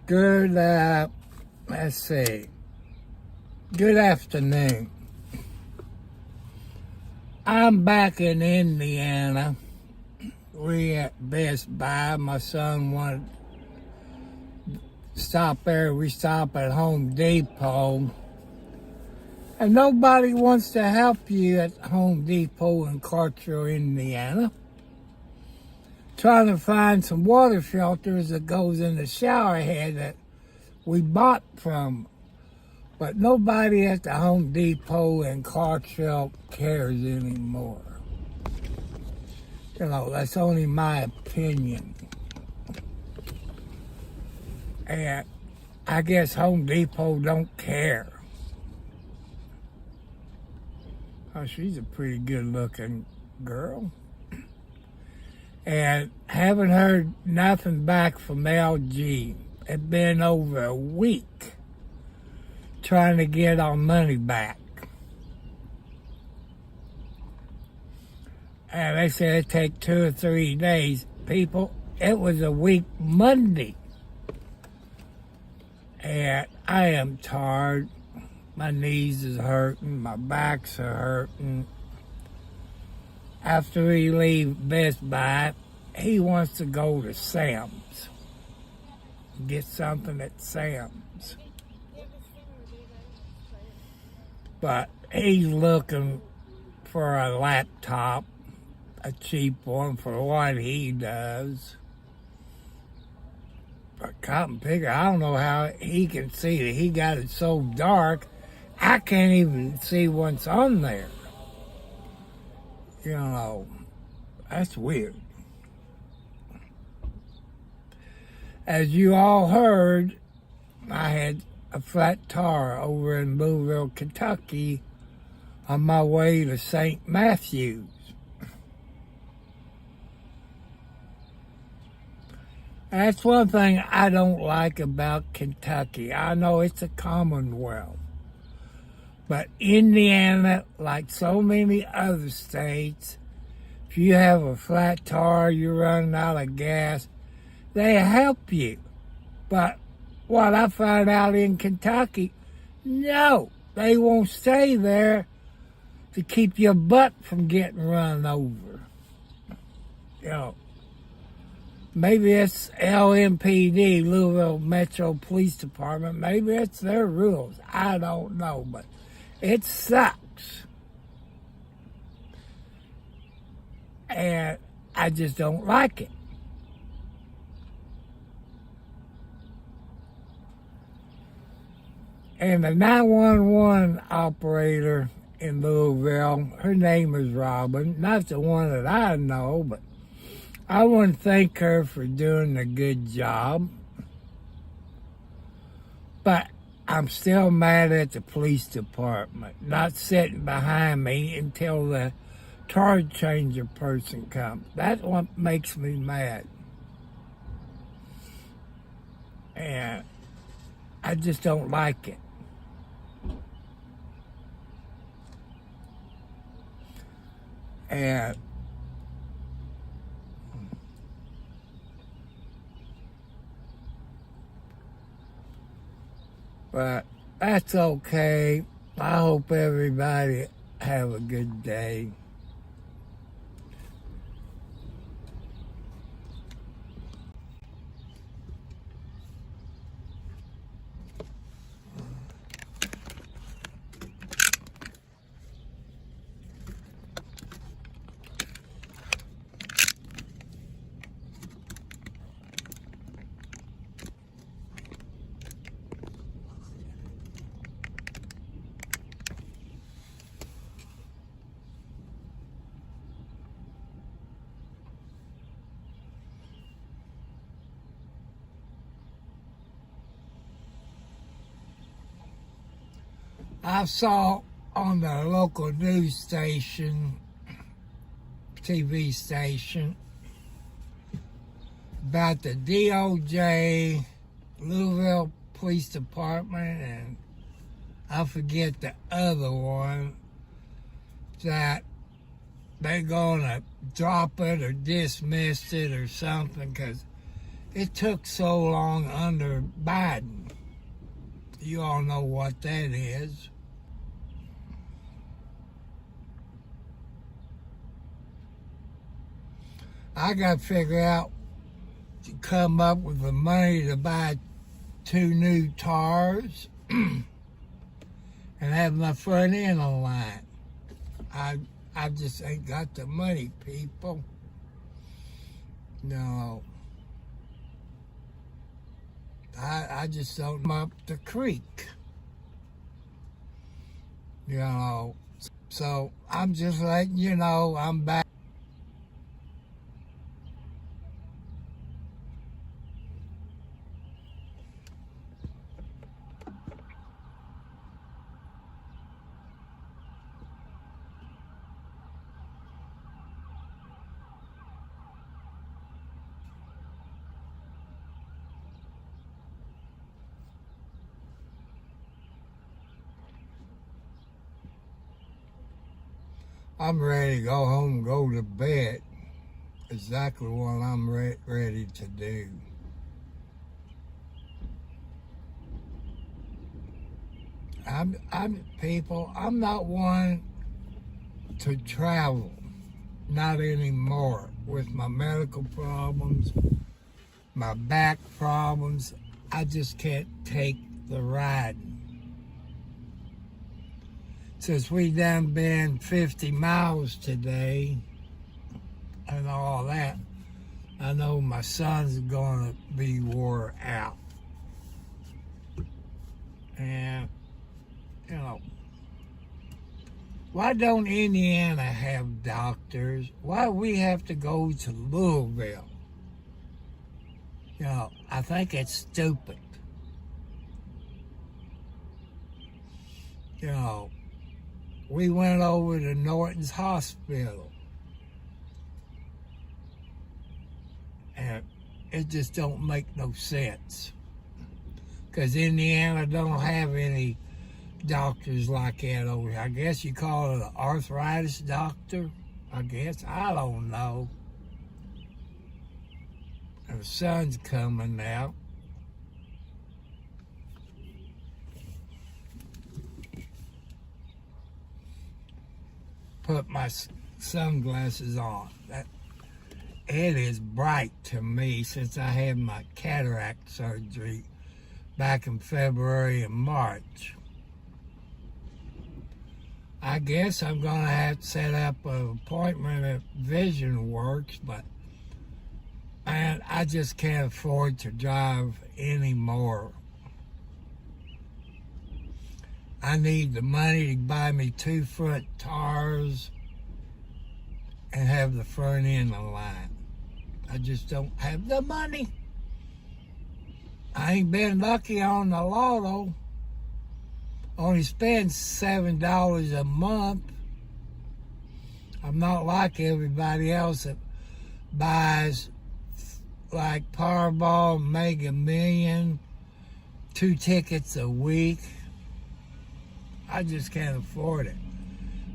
Good, let's see. Good afternoon. I'm back in Indiana. We at Best Buy. My son wanted to stop there. We stop at Home Depot. And nobody wants to help you at Home Depot in Cartersville, Indiana. Trying to find some water filters that goes in the shower head that we bought from. But nobody at the Home Depot in Cartersville cares anymore. You know, that's only my opinion. And I guess Home Depot don't care. Oh, she's a pretty good looking girl. And haven't heard nothing back from LG. It's been over a week trying to get our money back. And they said it'd take 2 or 3 days. People, it was a week Monday. And I am tired. My knees is hurting. My backs are hurting. After we leave Best Buy, he wants to go to Sam's. Get something at Sam's. But he's looking for a laptop, a cheap one for what he does. But cotton picker, I don't know how he can see it. He got it so dark, I can't even see what's on there. You know, that's weird. As you all heard, I had a flat tire over in Louisville, Kentucky on my way to St. Matthews. That's one thing I don't like about Kentucky. I know it's a Commonwealth. But Indiana, like so many other states, if you have a flat tire, you're running out of gas, they help you. But what I found out in Kentucky, no, they won't stay there to keep your butt from getting run over. You know, maybe it's LMPD, Louisville Metro Police Department, maybe it's their rules. I don't know, but it sucks. And I just don't like it. And the 911 operator in Louisville, her name is Robin, not the one that I know, but I want to thank her for doing a good job. But I'm still mad at the police department, not sitting behind me until the charge changer person comes. That's what makes me mad. And I just don't like it. And but that's okay. I hope everybody have a good day. I saw on the local news station, TV station, about the DOJ, Louisville Police Department, and I forget the other one, that they're going to drop it or dismiss it or something because It took so long under Biden. You all know what that is. I got to figure out to come up with the money to buy 2 new tires and have my front end aligned. I just ain't got the money, people. No. I just don't come up the creek. You know. So I'm just letting you know I'm back. I'm ready to go home and go to bed. Exactly what I'm ready to do. I'm not one to travel. Not anymore. With my medical problems, my back problems, I just can't take the riding. Since we done been 50 miles today and all that, I know my son's gonna be wore out. And, you know, why don't Indiana have doctors? Why do we have to go to Louisville? You know, I think it's stupid. You know, we went over to Norton's Hospital. And it just don't make no sense. Because Indiana don't have any doctors like that over here. I guess you call it an arthritis doctor. I guess. I don't know. And the sun's coming now. Put my sunglasses on. It is bright to me since I had my cataract surgery back in February and March. I guess I'm going to have to set up an appointment at Vision Works, but man, I just can't afford to drive anymore. I need the money to buy me 2 front tires and have the front end aligned. I just don't have the money. I ain't been lucky on the lotto. Only spend $7 a month. I'm not like everybody else that buys like Powerball, Mega Million, 2 tickets a week. I just can't afford it.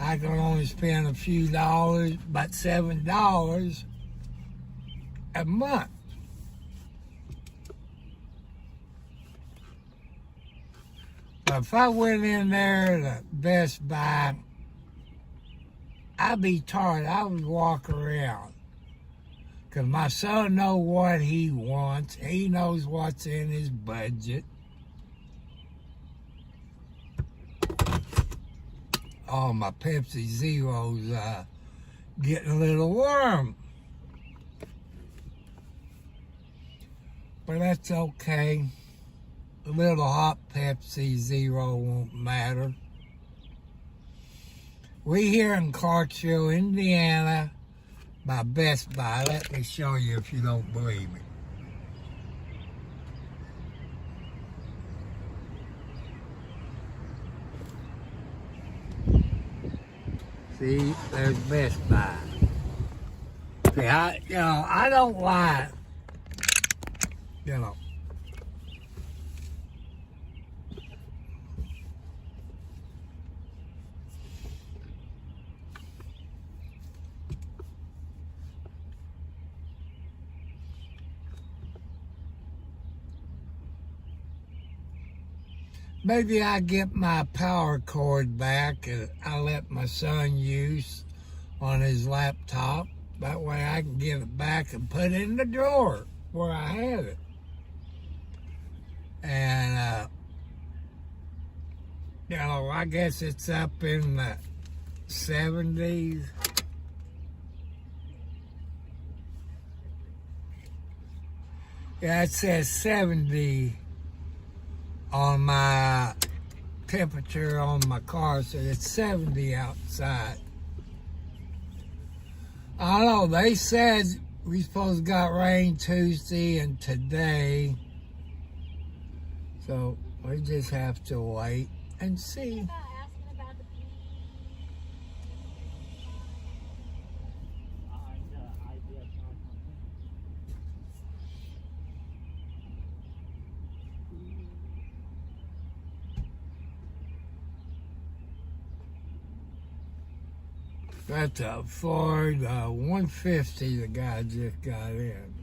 I can only spend a few dollars, about $7 a month. But if I went in there to Best Buy, I'd be tired. I would walk around. Because my son knows what he wants. He knows what's in his budget. Oh, my Pepsi Zero's getting a little warm. But that's okay. A little hot Pepsi Zero won't matter. We here in Clarksville, Indiana, by Best Buy. Let me show you if you don't believe me. See, there's Best Buy. See, I don't lie. You know. maybe I get my power cord back and I let my son use on his laptop. That way I can get it back and put it in the drawer where I had it. And, you know, I guess it's up in the 70s. Yeah, it says 70 on my temperature on my car, so it's 70 outside. I don't know, they said we supposed to got rain Tuesday and today, so we just have to wait and see. That's a Ford 150 the guy just got in.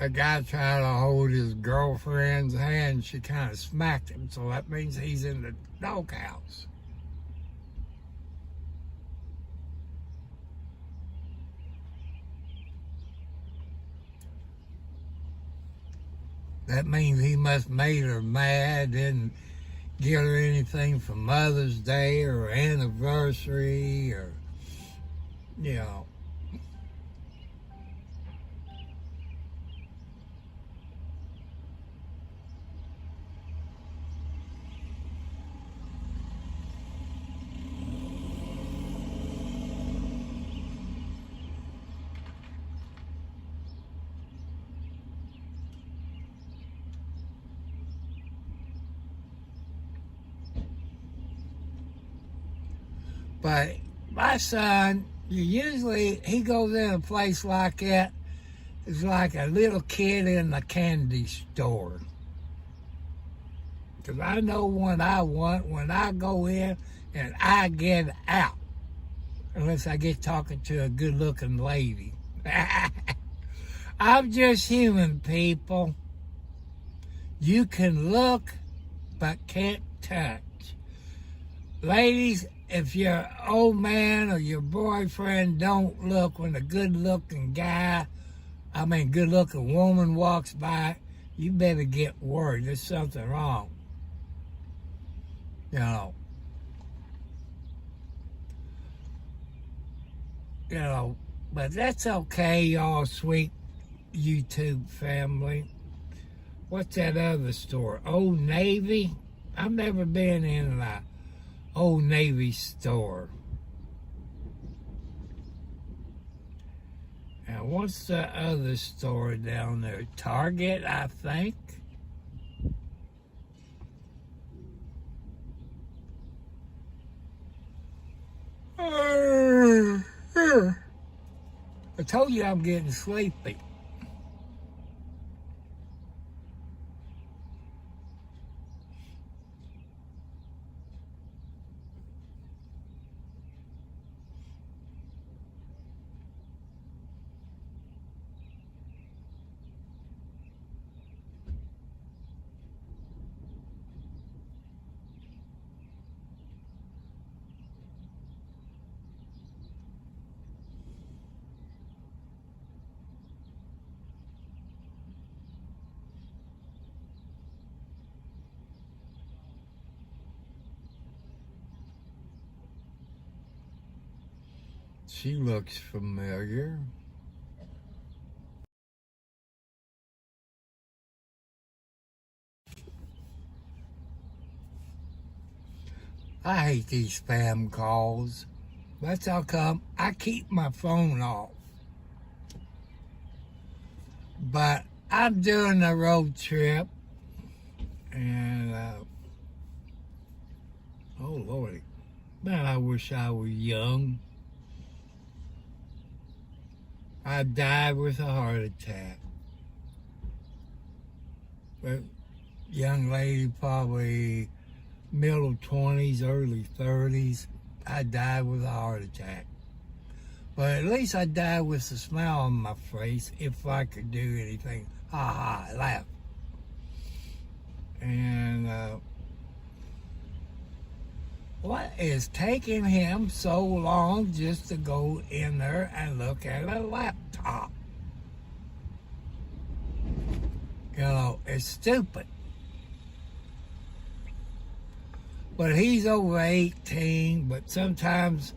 A guy tried to hold his girlfriend's hand. She kind of smacked him, so that means he's in the doghouse. That means he must made her mad, didn't give her anything for Mother's Day or anniversary or, you know. But my son, he goes in a place like that, it's like a little kid in a candy store. Because I know what I want when I go in and I get out. Unless I get talking to a good-looking lady. I'm just human, people. You can look, but can't touch. Ladies, if your old man or your boyfriend don't look when a good-looking good-looking woman walks by, you better get worried. There's something wrong. You know, but that's okay, y'all sweet YouTube family. What's that other store? Old Navy? I've never been in a Old Navy store. And what's the other store down there? Target, I think. I told you I'm getting sleepy. She looks familiar. I hate these spam calls. That's how come I keep my phone off. But I'm doing a road trip. And, oh Lordy, man, I wish I was young. I died with a heart attack. But young lady, probably middle 20s, early 30s. I died with a heart attack. But at least I died with a smile on my face if I could do anything. Ha ha, I laughed. And what is taking him so long just to go in there and look at a laptop? You know, it's stupid. But he's over 18, but sometimes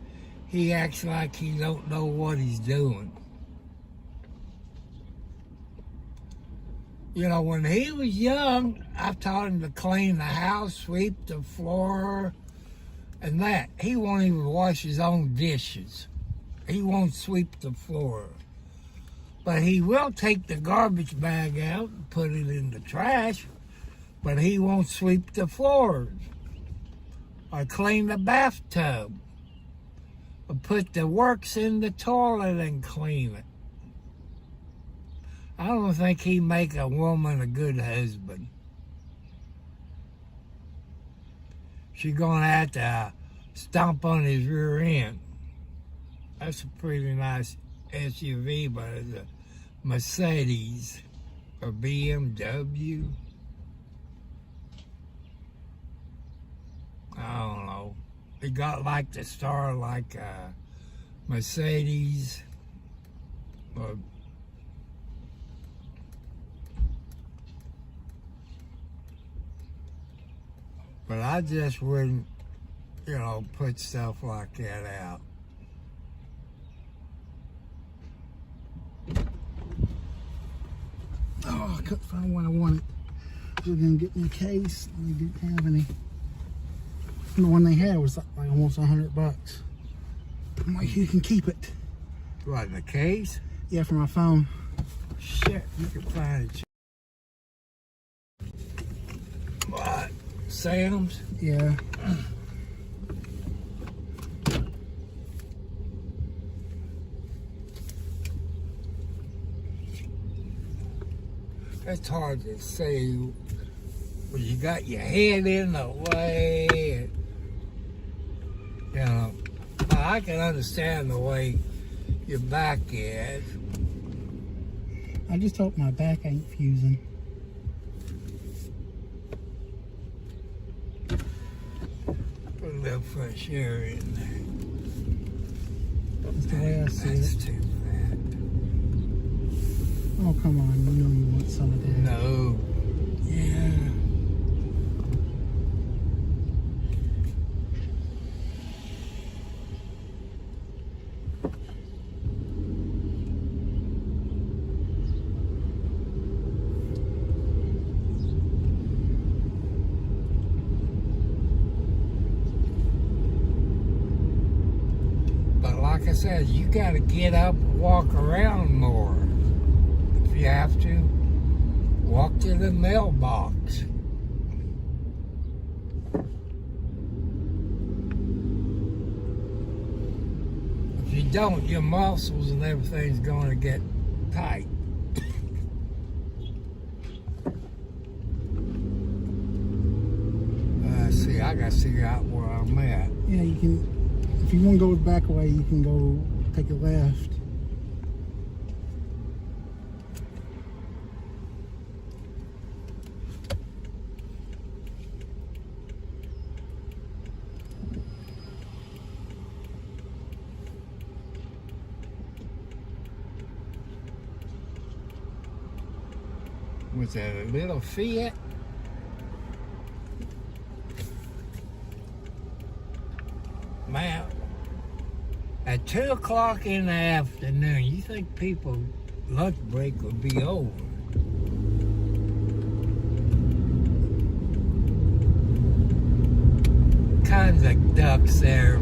he acts like he don't know what he's doing. You know, when he was young, I taught him to clean the house, sweep the floor, and that. He won't even wash his own dishes. He won't sweep the floor. But he will take the garbage bag out and put it in the trash, but he won't sweep the floors or clean the bathtub or put the works in the toilet and clean it. I don't think he'd make a woman a good husband. She's gonna have to stomp on his rear end. That's a pretty nice SUV, but it's a Mercedes or BMW. I don't know. It got like the star like Mercedes or but I just wouldn't, you know, put stuff like that out. Oh, I couldn't find what I wanted. I was gonna get me a case, and they didn't have any. And the one they had was like almost $100. I'm like, you can keep it. What, in the case? Yeah, for my phone. Shit, you can find it. What? Sam's? Yeah. It's hard to say when you got your head in the way. You know, I can understand the way your back is. I just hope my back ain't fusing. Put a little fresh air in there. That's the way I see That's it. too bad. Oh, come on. You know you want some of that. No. Yeah. But like I said, you got to get up and walk around more. If you have to, walk to the mailbox. If you don't, your muscles and everything's going to get tight. See, I got to figure out where I'm at. Yeah, you can. If you want to go the back way, you can go take a left. Was that a little Fiat? Man, at 2 o'clock in the afternoon, you think people's lunch break would be over? Kinds of ducks there.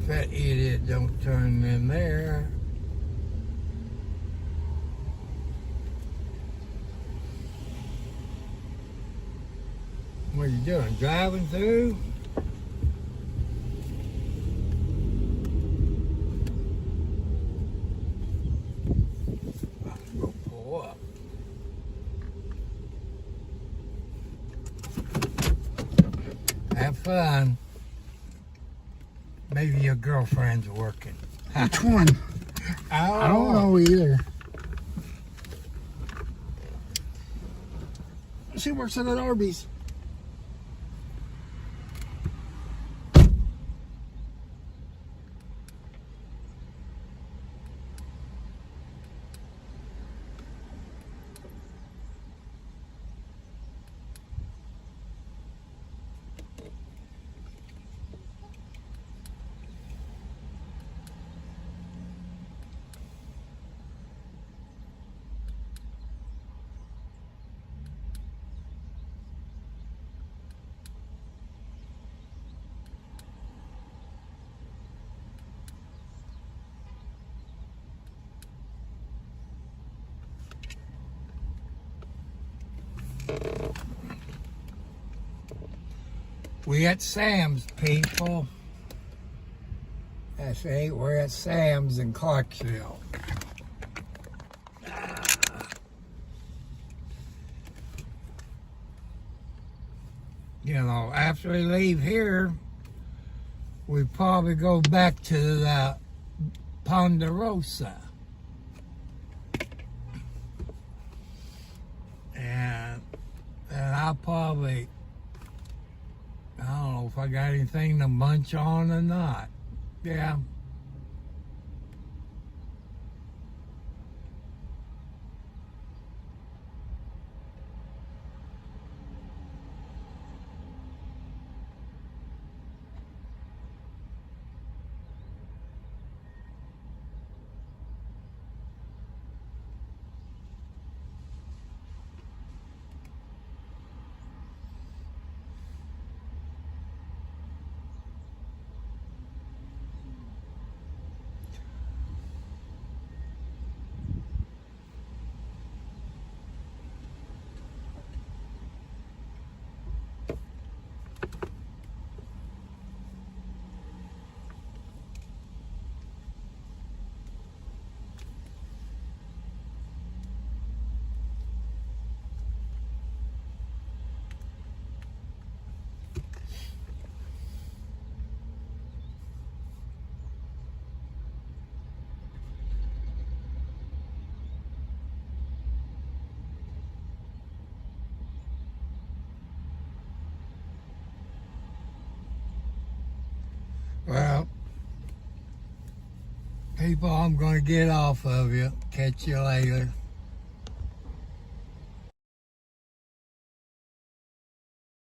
That idiot don't turn in there. What are you doing? Driving through? I'm gonna pull up. Have fun. Maybe your girlfriend's working. Which one? I don't know either. She works at Arby's. We at Sam's, people. That's right, we're at Sam's in Clarksville. You know, after we leave here, we probably go back to the Ponderosa. And I'll probably, I don't know if I got anything to munch on or not. Yeah. Well, people, I'm going to get off of you. Catch you later.